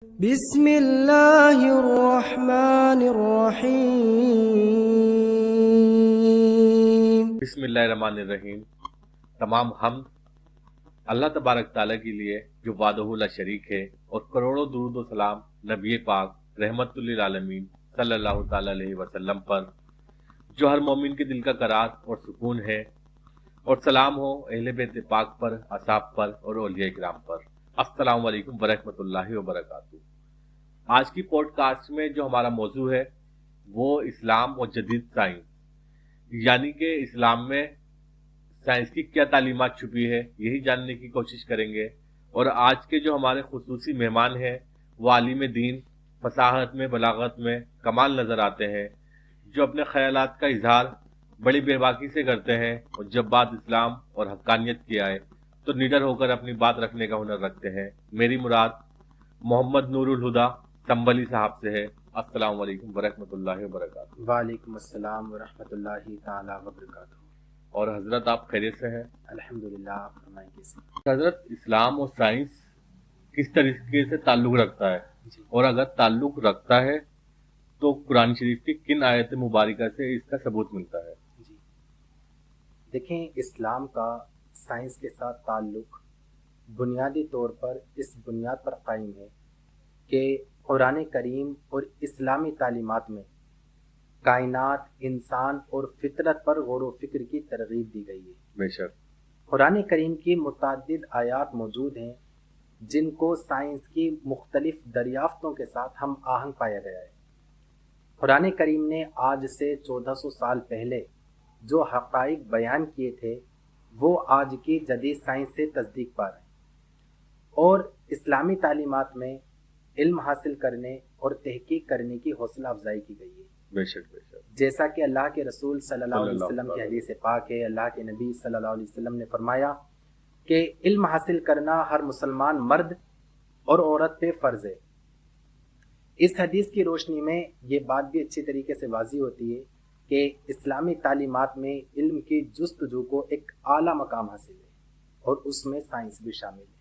بسم اللہ الرحمن الرحیم۔ بسم اللہ الرحمن الرحیم۔ تمام حمد اللہ تبارک تعالیٰ کے لیے جو وحدہ لا شریک ہے، اور کروڑوں درود و سلام نبی پاک رحمت للعالمین صلی اللہ تعالیٰ علیہ وسلم پر، جو ہر مومن کے دل کا قرار اور سکون ہے، اور سلام ہو اہل بیت پاک پر، اصحاب پر اور اولیاء کرام پر۔ السلام علیکم ورحمۃ اللہ وبرکاتہ۔ آج کی پوڈ کاسٹ میں جو ہمارا موضوع ہے وہ اسلام اور جدید سائنس، یعنی کہ اسلام میں سائنس کی کیا تعلیمات چھپی ہے، یہی جاننے کی کوشش کریں گے۔ اور آج کے جو ہمارے خصوصی مہمان ہیں وہ عالم دین، فصاحت میں، بلاغت میں کمال نظر آتے ہیں، جو اپنے خیالات کا اظہار بڑی بے باکی سے کرتے ہیں، اور جب بات اسلام اور حقانیت کی آئے تو نڈر ہو کر اپنی بات رکھنے کا ہنر رکھتے ہیں۔ میری مراد محمد نور الہدا سنبھلی صاحب سے ہے۔ السلام علیکم ورحمۃ اللہ وبرکاتہ۔ وعلیکم السلام ورحمۃ اللہ تعالی وبرکاتہ۔ اور حضرت آپ خیریت سے ہیں؟ الحمدللہ، آپ فرمائیں کیسے؟ حضرت اسلام اور سائنس کس طریقے سے تعلق رکھتا ہے، جی اور اگر تعلق رکھتا ہے تو قرآن شریف کی کن آیت مبارکہ سے اس کا ثبوت ملتا ہے؟ جی دیکھیں، اسلام کا سائنس کے ساتھ تعلق بنیادی طور پر اس بنیاد پر قائم ہے کہ قرآن کریم اور اسلامی تعلیمات میں کائنات، انسان اور فطرت پر غور و فکر کی ترغیب دی گئی ہے۔ بے شک۔ قرآن کریم کی متعدد آیات موجود ہیں جن کو سائنس کی مختلف دریافتوں کے ساتھ ہم آہنگ پایا گیا ہے۔ قرآن کریم نے آج سے 1400 سال پہلے جو حقائق بیان کیے تھے وہ آج کی جدید سائنس سے تصدیق پا رہے ہیں، اور اسلامی تعلیمات میں علم حاصل کرنے اور تحقیق کرنے کی حوصلہ افزائی کی گئی ہے۔ بے شک بے شک۔ جیسا کہ اللہ کے رسول صلی اللہ علیہ وسلم کی حدیث پاک ہے، اللہ کے نبی صلی اللہ علیہ وسلم نے فرمایا کہ علم حاصل کرنا ہر مسلمان مرد اور عورت پہ فرض ہے۔ اس حدیث کی روشنی میں یہ بات بھی اچھی طریقے سے واضح ہوتی ہے کہ اسلامی تعلیمات میں علم کی جستجو کو ایک اعلیٰ مقام حاصل ہے، اور اس میں سائنس بھی شامل ہے۔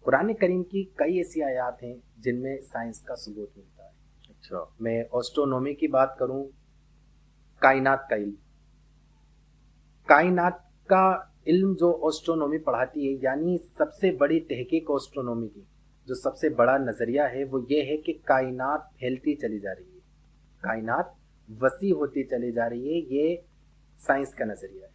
قرآن کریم کی کئی ایسی آیات ہیں جن میں سائنس کا ثبوت ملتا ہے۔ اچھا۔ میں ایسٹرونومی کی بات کروں، کائنات کا علم، کائنات کا علم جو ایسٹرونومی پڑھاتی ہے، یعنی سب سے بڑی تحقیق ایسٹرونومی کی جو سب سے بڑا نظریہ ہے وہ یہ ہے کہ کائنات پھیلتی چلی جا رہی ہے، کائنات وسیع ہوتی چلی جا رہی ہے۔ یہ سائنس کا نظریہ ہے،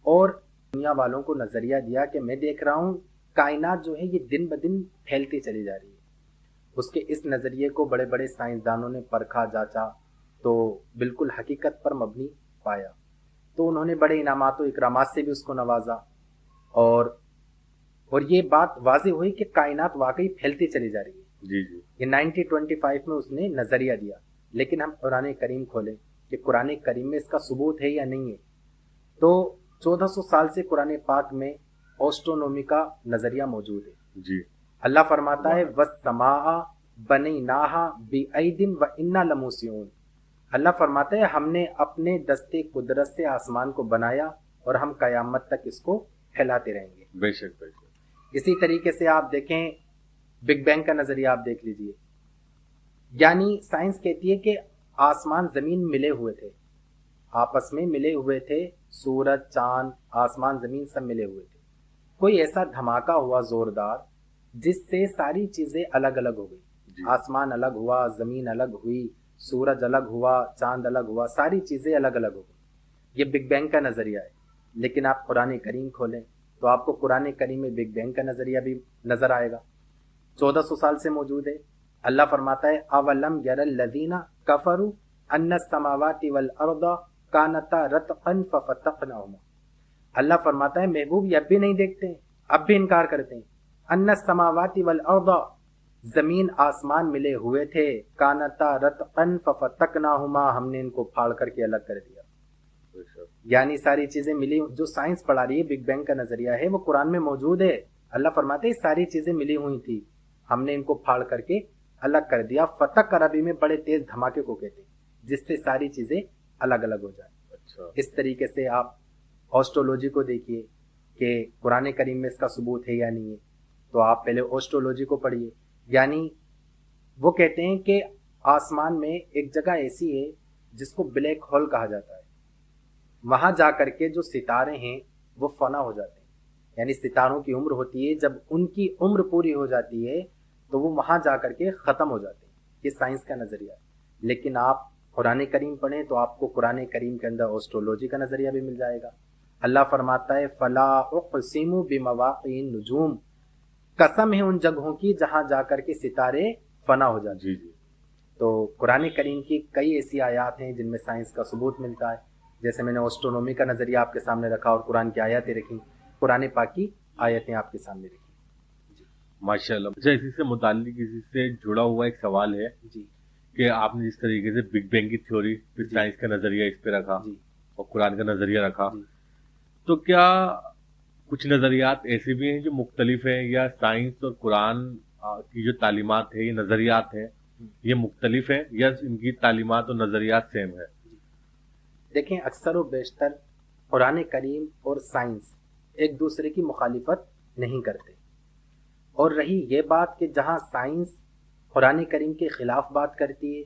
اور دنیا والوں کو نظریہ دیا کہ میں دیکھ رہا ہوں کائنات جو ہے یہ دن بدن پھیلتی چلی جا رہی ہے۔ اس کے اس نظریے کو بڑے بڑے سائنسدانوں نے پرکھا، جانچا تو بالکل حقیقت پر مبنی پایا، تو انہوں نے بڑے انعامات و اکرامات سے بھی اس کو نوازا، اور یہ بات واضح ہوئی کہ کائنات واقعی پھیلتی چلی جا رہی ہے۔ جی جی۔ یہ 1925 میں اس نے نظریہ دیا، لیکن ہم قرآن کریم کھولیں کہ قرآن کریم میں اس کا ثبوت ہے یا نہیں ہے، تو 1400 سال سے قرآن پاک میں ایسٹرونومی کا نظریہ موجود ہے۔ جی۔ اللہ فرماتا ہے وَالسَّمَاءَ بَنَيْنَاهَا بِأَيْدٍ وَإِنَّا لَمُوسِعُونَ۔ اللہ فرماتا ہے ہم نے اپنے دستے قدرت سے آسمان کو بنایا، اور ہم قیامت تک اس کو پھیلاتے رہیں گے۔ بے شک بے شک۔ اسی طریقے سے آپ دیکھیں، بگ بینگ کا نظریہ آپ دیکھ لیجئے، یعنی سائنس کہتی ہے کہ آسمان زمین ملے ہوئے تھے، آپس میں ملے ہوئے تھے، سورج، چاند، آسمان، زمین سب ملے ہوئے تھے۔ کوئی ایسا دھماکہ ہوا زوردار جس سے ساری چیزیں الگ الگ ہو گئی، آسمان الگ ہوا، زمین الگ ہوئی، سورج الگ ہوا، چاند الگ ہوا، ساری چیزیں الگ الگ ہو گئی۔ یہ بگ بینگ کا نظریہ ہے، لیکن آپ قرآن کریم کھولیں تو آپ کو قرآن کریم میں بگ بینگ کا نظریہ بھی نظر آئے گا، 1400 سال سے موجود ہے۔ اللہ فرماتا ہے اولم یر الذین کفروا ان السماوات والارض کانتا رتقا ففتقناہما۔ اللہ فرماتا ہے محبوب یہ اب بھی نہیں دیکھتے ہیں، اب بھی انکار کرتے ہیں، ان السماوات والارض، زمین آسمان ملے ہوئے تھے، کانتا رتقا ففتقناہما، ہم نے ان کو پھاڑ کر کے الگ کر دیا۔ یعنی ساری چیزیں ملی، جو سائنس پڑھا رہی ہے بگ بینگ کا نظریہ ہے وہ قرآن میں موجود ہے۔ اللہ فرماتے ہیں ساری چیزیں ملی ہوئی تھی، ہم نے ان کو پھاڑ کر کے الگ کر دیا۔ فتق عربی میں بڑے تیز دھماکے کو کہتے ہیں جس سے ساری چیزیں الگ الگ ہو جائیں۔ اچھا۔ اس طریقے سے آپ ایسٹرولوجی کو دیکھیے کہ قرآن کریم میں اس کا ثبوت ہے یا نہیں ہے، تو آپ پہلے ایسٹرولوجی کو پڑھیے، یعنی وہ کہتے ہیں کہ آسمان میں ایک جگہ ایسی ہے جس کو بلیک ہول کہا جاتا ہے، وہاں جا کر کے جو ستارے ہیں وہ فنا ہو جاتے ہیں، یعنی ستاروں کی عمر ہوتی ہے، جب ان کی عمر پوری ہو جاتی ہے تو وہ وہاں جا کر کے ختم ہو جاتے ہیں۔ یہ سائنس کا نظریہ ہے۔ لیکن آپ قرآن کریم پڑھیں تو آپ کو قرآن کریم کے اندر ایسٹرولوجی کا نظریہ بھی مل جائے گا۔ اللہ فرماتا ہے فلا اقسم بمواقع النجوم، قسم ہے ان جگہوں کی جہاں جا کر کے ستارے فنا ہو جاتے ہیں۔ جی تو قرآن کریم کی کئی ایسی آیات ہیں جن میں سائنس کا ثبوت ملتا ہے، جیسے میں نے ایسٹرونومی کا نظریہ آپ کے سامنے رکھا اور قرآن کی آیاتیں رکھی، قرآن پاک کی آیتیں آپ کے سامنے رکھی۔ ماشاء اللہ۔ اچھا، اسی سے متعلق اسی سے جڑا ہوا ایک سوال ہے جی کہ آپ نے جس طریقے سے بگ بینگ کی تھیوری، پھر جی سائنس کا نظریہ اس پہ رکھا جی اور قرآن کا نظریہ رکھا، جی تو کیا کچھ نظریات ایسے بھی ہیں جو مختلف ہیں، یا سائنس اور قرآن کی جو تعلیمات ہیں، یہ نظریات ہیں، یہ مختلف ہیں، یا ان کی تعلیمات اور نظریات سیم ہے؟ دیکھیں، اکثر و بیشتر قرآن کریم اور سائنس ایک دوسرے کی مخالفت نہیں کرتے، اور رہی یہ بات کہ جہاں سائنس قرآن کریم کے خلاف بات کرتی ہے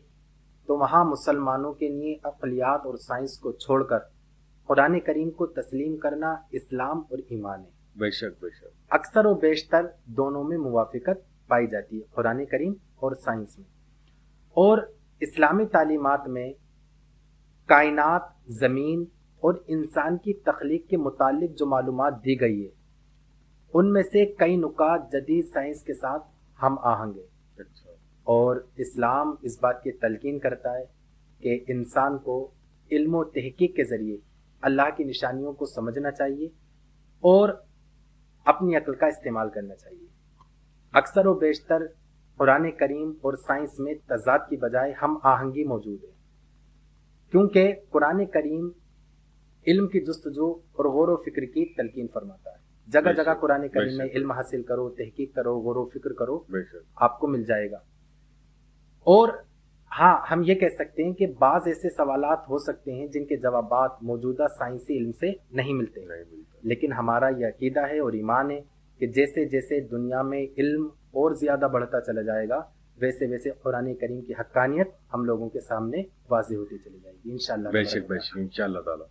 تو وہاں مسلمانوں کے لیے عقلیات اور سائنس کو چھوڑ کر قرآن کریم کو تسلیم کرنا اسلام اور ایمان ہے۔ بے شک بے شک۔ اکثر و بیشتر دونوں میں موافقت پائی جاتی ہے، قرآن کریم اور سائنس میں۔ اور اسلامی تعلیمات میں کائنات، زمین اور انسان کی تخلیق کے متعلق جو معلومات دی گئی ہے ان میں سے کئی نکات جدید سائنس کے ساتھ ہم آہنگ ہیں، اچھا۔ اور اسلام اس بات کی تلقین کرتا ہے کہ انسان کو علم و تحقیق کے ذریعے اللہ کی نشانیوں کو سمجھنا چاہیے اور اپنی عقل کا استعمال کرنا چاہیے۔ اکثر و بیشتر قرآن کریم اور سائنس میں تضاد کی بجائے ہم آہنگی موجود ہے، کیونکہ قرآن کریم علم کی جستجو اور غور و فکر کی تلقین فرماتا ہے۔ جگہ جگہ قرآن کریم میں علم حاصل کرو، تحقیق کرو، غور و فکر کرو، آپ کو مل جائے گا۔ اور ہاں، ہم یہ کہہ سکتے ہیں کہ بعض ایسے سوالات ہو سکتے ہیں جن کے جوابات موجودہ سائنسی علم سے نہیں ملتے، لیکن ہمارا یہ عقیدہ ہے اور ایمان ہے کہ جیسے جیسے دنیا میں علم اور زیادہ بڑھتا چلا جائے گا ویسے ویسے قرآن کریم کی حقانیت ہم لوگوں کے سامنے واضح ہوتی چلی جائے گی انشاءاللہ۔ بے شک بے شک، انشاءاللہ تعالیٰ۔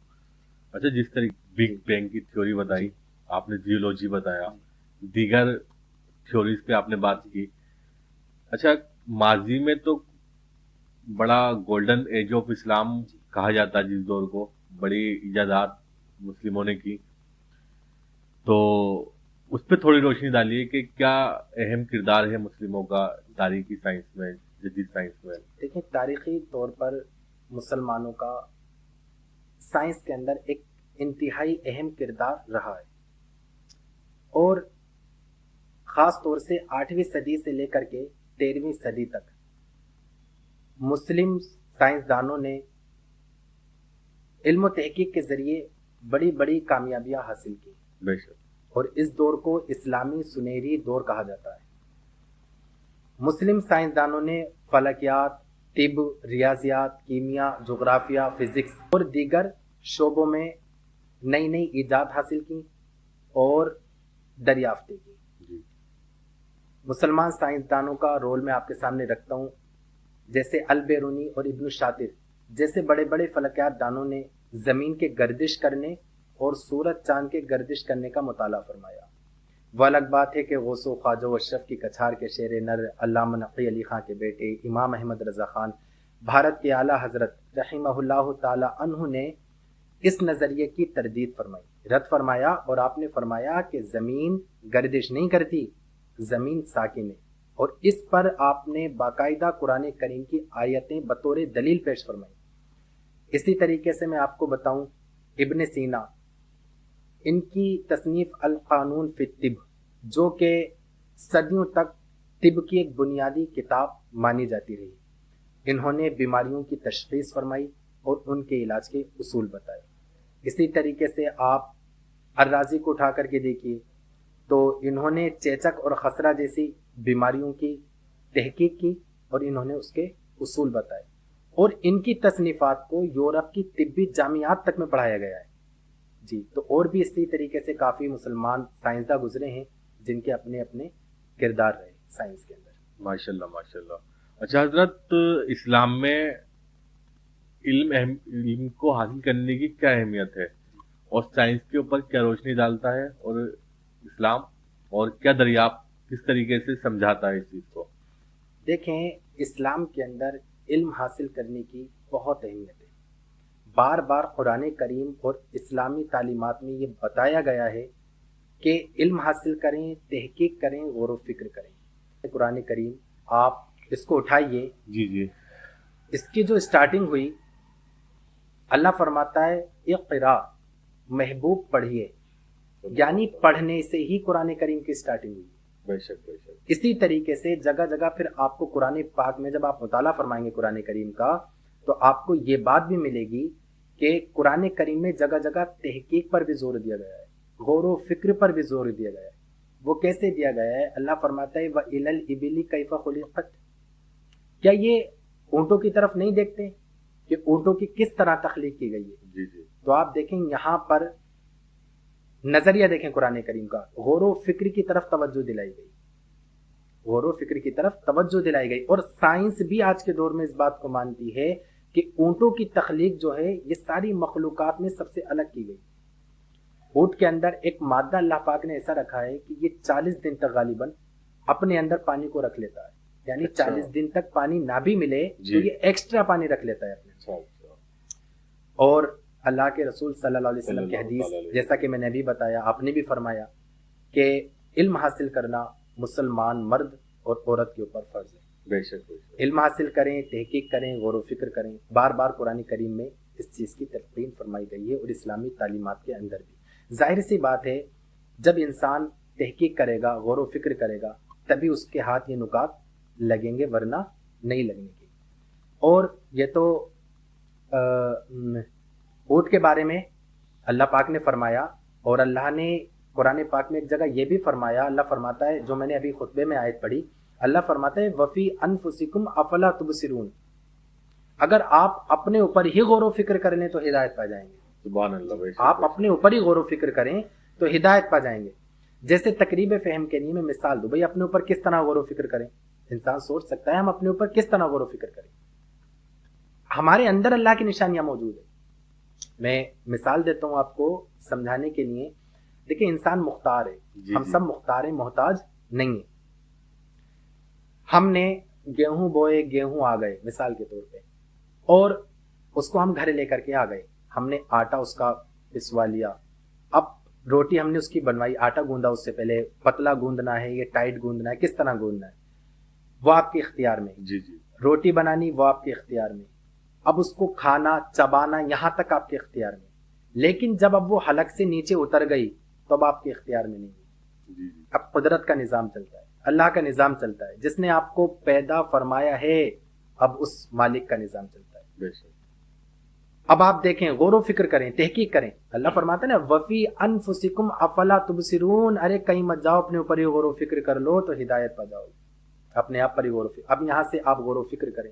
اچھا، جس طرح بگ بینگ کی تھیوری بتائی آپ نے، جیولوجی بتایا، دیگر تھیوریز پہ آپ نے بات کی۔ اچھا، ماضی میں تو بڑا گولڈن ایج آف اسلام کہا جاتا ہے جس دور کو، بڑی ایجادات مسلموں نے کی، تو اس پہ تھوڑی روشنی ڈالیے کہ کیا اہم کردار ہے مسلموں کا تاریخی سائنس میں، جدید سائنس میں؟ دیکھیں، تاریخی طور پر مسلمانوں کا سائنس کے اندر ایک انتہائی اہم کردار رہا ہے، اور خاص طور سے 8ویں صدی سے لے کر کے 13ویں صدی تک مسلم سائنسدانوں نے علم و تحقیق کے ذریعے بڑی بڑی کامیابیاں حاصل کی، بے شک۔ اور اس دور کو اسلامی سنہری دور کہا جاتا ہے۔ مسلم سائنسدانوں نے فلکیات، طب، ریاضیات، کیمیا، جغرافیہ، فزکس اور دیگر شعبوں میں نئی نئی ایجاد حاصل کی اور دریافتیں کی۔ جی۔ مسلمان سائنسدانوں کا رول میں آپ کے سامنے رکھتا ہوں، جیسے البیرونی اور ابن شاطر جیسے بڑے بڑے فلکیات دانوں نے زمین کے گردش کرنے اور سورج چاند کے گردش کرنے کا مطالعہ فرمایا۔ وہ الگ بات ہے کہ غوث و خواجہ و اشرف کی کچھار کے شیر نر، علامہ نقی علی خان کے بیٹے امام احمد رضا خان، بھارت کے اعلیٰ حضرت رحمہ اللہ تعالی عنہ نے اس نظریے کی تردید فرمائی، رد فرمایا، اور آپ نے فرمایا کہ زمین گردش نہیں کرتی، زمین ساکن ہے، اور اس پر آپ نے باقاعدہ قرآن کریم کی آیتیں بطور دلیل پیش فرمائی۔ اسی طریقے سے میں آپ کو بتاؤں، ابن سینا، ان کی تصنیف القانون فی الطب، جو کہ صدیوں تک طب کی ایک بنیادی کتاب مانی جاتی رہی، انہوں نے بیماریوں کی تشخیص فرمائی اور ان کے علاج کے اصول بتائے۔ اسی طریقے سے آپ الرازی کو اٹھا کر کے دیکھیے تو انہوں نے چیچک اور خسرہ جیسی بیماریوں کی تحقیق کی اور انہوں نے اس کے اصول بتائے، اور ان کی تصنیفات کو یورپ کی طبی جامعات تک میں پڑھایا گیا ہے۔ جی، تو اور بھی اسی طریقے سے کافی مسلمان سائنسداں گزرے ہیں جن کے اپنے اپنے کردار رہے سائنس کے اندر۔ ماشاءاللہ ماشاءاللہ۔ اچھا حضرت، اسلام میں علم کو حاصل کرنے کی کیا اہمیت ہے اور سائنس کے اوپر کیا روشنی ڈالتا ہے، اور اسلام اور کیا دریافت کس طریقے سے سمجھاتا ہے اس چیز کو؟ دیکھیں، اسلام کے اندر علم حاصل کرنے کی بہت اہمیت ہے. بار بار قرآن کریم اور اسلامی تعلیمات میں یہ بتایا گیا ہے کہ علم حاصل کریں، تحقیق کریں، غور و فکر کریں. قرآن کریم آپ اس کو اٹھائیے، جی جی. اس کی جو اسٹارٹنگ ہوئی، اللہ فرماتا ہے اقرا، محبوب پڑھیے، یعنی پڑھنے سے ہی قرآن کریم کی اسٹارٹنگ ہوئی. بے شک بے شک. اسی طریقے سے جگہ جگہ پھر آپ کو قرآن پاک میں جب آپ مطالعہ فرمائیں گے قرآن کریم کا، تو آپ کو یہ بات بھی ملے گی کہ قرآن کریم میں جگہ جگہ تحقیق پر بھی زور دیا گیا ہے، غور و فکر پر بھی زور دیا گیا ہے. وہ کیسے دیا گیا ہے؟ اللہ فرماتا ہے وَإِلَى الْإِبِلِ كَيْفَ خُلِقَتْ. کیا یہ اونٹوں کی طرف نہیں دیکھتے کہ اونٹوں کی کس طرح تخلیق کی گئی ہے؟ جی جی. تو آپ دیکھیں یہاں پر نظریہ دیکھیں قرآن کریم کا، غور و فکر کی طرف توجہ دلائی گئی، غور و فکر کی طرف توجہ دلائی گئی. اور سائنس بھی آج کے دور میں اس بات کو مانتی ہے کہ اونٹوں کی تخلیق جو ہے یہ ساری مخلوقات میں سب سے الگ کی گئی. اونٹ کے اندر ایک مادہ اللہ پاک نے ایسا رکھا ہے کہ یہ 40 دن تک غالباً اپنے اندر پانی کو رکھ لیتا ہے، یعنی 40 دن تک پانی نہ بھی ملے تو یہ ایکسٹرا پانی رکھ لیتا ہے اپنے. اور اللہ کے رسول صلی اللہ علیہ وسلم کی حدیث، جیسا کہ میں نے بھی بتایا، آپ نے بھی فرمایا کہ علم حاصل کرنا مسلمان مرد اور عورت کے اوپر فرض ہے. بے شک بے شک. علم حاصل کریں، تحقیق کریں، غور و فکر کریں. بار بار قرآن کریم میں اس چیز کی تلقین فرمائی گئی ہے اور اسلامی تعلیمات کے اندر بھی. ظاہر سی بات ہے جب انسان تحقیق کرے گا، غور و فکر کرے گا، تبھی اس کے ہاتھ یہ نکات لگیں گے، ورنہ نہیں لگنے کی. اور یہ تو اونٹ کے بارے میں اللہ پاک نے فرمایا، اور اللہ نے قرآن پاک میں ایک جگہ یہ بھی فرمایا. اللہ فرماتا ہے، جو میں نے ابھی خطبے میں آیت پڑھی، اللہ فرماتا ہے وفی انفسکم افلا تبصرون. اگر آپ اپنے اوپر ہی غور و فکر کر لیں تو ہدایت پا جائیں گے. سبحان اللہ. بے شک. آپ اپنے اوپر ہی غور و فکر کریں تو ہدایت پا جائیں گے. جیسے تقریب فہم کے لیے میں مثال دوں، بھائی اپنے اوپر کس طرح غور و فکر کریں. انسان سوچ سکتا ہے ہم اپنے اوپر کس طرح غور و فکر کریں. ہمارے اندر اللہ کی نشانیاں موجود ہیں. میں مثال دیتا ہوں آپ کو سمجھانے کے لیے. دیکھیں انسان مختار ہے، ہم سب مختار ہیں، محتاج نہیں ہیں. ہم نے گیہوں بوئے، گیہوں آ گئے مثال کے طور پہ، اور اس کو ہم گھر لے کر کے آ گئے. ہم نے آٹا اس کا پسوا لیا. اب روٹی ہم نے اس کی بنوائی، آٹا گوندا اس سے پہلے، پتلا گوندنا ہے یا ٹائٹ گوندنا ہے، کس طرح گوندنا ہے وہ آپ کے اختیار میں. جی جی. روٹی بنانی وہ آپ کے اختیار میں. اب اس کو کھانا، چبانا یہاں تک آپ کے اختیار میں. لیکن جب اب وہ حلق سے نیچے اتر گئی تو اب آپ کے اختیار میں نہیں ہے. جی. اب قدرت کا نظام چلتا ہے، اللہ کا نظام چلتا ہے. جس نے آپ کو پیدا فرمایا ہے اب اس مالک کا نظام چلتا ہے. بے شک. اب آپ دیکھیں، غور و فکر کریں، تحقیق کریں. اللہ فرماتا ہے نا وفی انفسکم افلا تبصرون. ارے کہیں مت جاؤ، اپنے اوپر ہی غور و فکر کر لو تو ہدایت پا جاؤ. اپنے آپ پر ہی غور و فکر. اب یہاں سے آپ غور و فکر کریں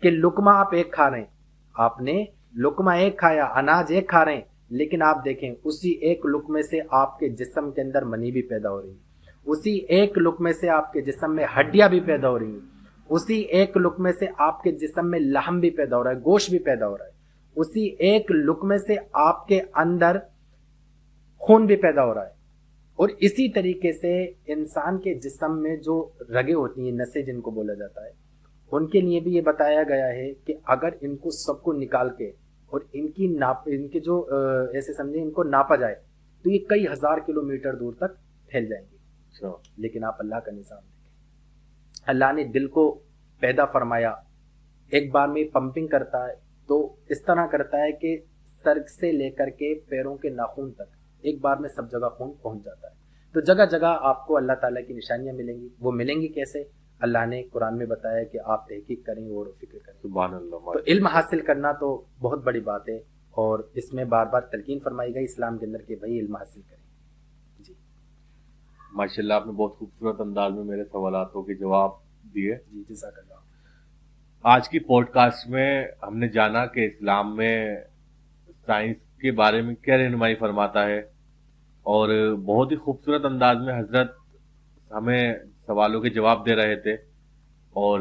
کہ لقمہ آپ ایک کھا رہے ہیں، آپ نے لقمہ ایک کھایا، اناج ایک کھا رہے ہیں، لیکن آپ دیکھیں اسی ایک لقمے سے آپ کے جسم کے اندر منی بھی پیدا ہو رہی ہے، اسی ایک لقمے سے آپ کے جسم میں ہڈیاں بھی پیدا ہو رہی ہیں، اسی ایک لقمے سے آپ کے جسم میں لحم بھی پیدا ہو رہا ہے، گوشت بھی پیدا ہو رہا ہے، اسی ایک لقمے سے آپ کے اندر خون بھی پیدا ہو رہا ہے. اور اسی طریقے سے انسان کے جسم میں جو رگیں ہوتی ہیں، نسیں جن کو بولا جاتا ہے، ان کے لیے بھی یہ بتایا گیا ہے کہ اگر ان کو سب کو نکال کے اور ان کے جو ایسے سمجھیں ان کو ناپا جائے تو یہ کئی ہزار کلومیٹر دور تک پھیل جائیں گے. لیکن آپ اللہ کا نظام دیکھیں. اللہ نے دل کو پیدا فرمایا، ایک بار میں پمپنگ کرتا ہے تو اس طرح کرتا ہے کہ سر سے لے کر کے پیروں کے ناخن تک ایک بار میں سب جگہ خون پہنچ جاتا ہے. تو جگہ جگہ آپ کو اللہ تعالیٰ کی نشانیاں ملیں گی. وہ ملیں گی کیسے؟ اللہ نے قرآن میں بتایا کہ آپ تحقیق کریں، غور و فکر کریں. سبحان اللہ. تو علم حاصل کرنا تو بہت بڑی بات ہے، اور اس میں بار بار تلقین فرمائی گئی اسلام کے اندر کہ بھائی علم حاصل کریں. جی ماشاء اللہ، آپ نے بہت خوبصورت انداز میں میرے سوالاتوں کے جواب دیے. جی جزاک اللہ. آج کی پوڈ کاسٹ میں ہم نے جانا کہ اسلام میں سائنس کے بارے میں کیا رہنمائی فرماتا ہے، اور بہت ہی خوبصورت انداز میں حضرت ہمیں سوالوں کے جواب دے رہے تھے. اور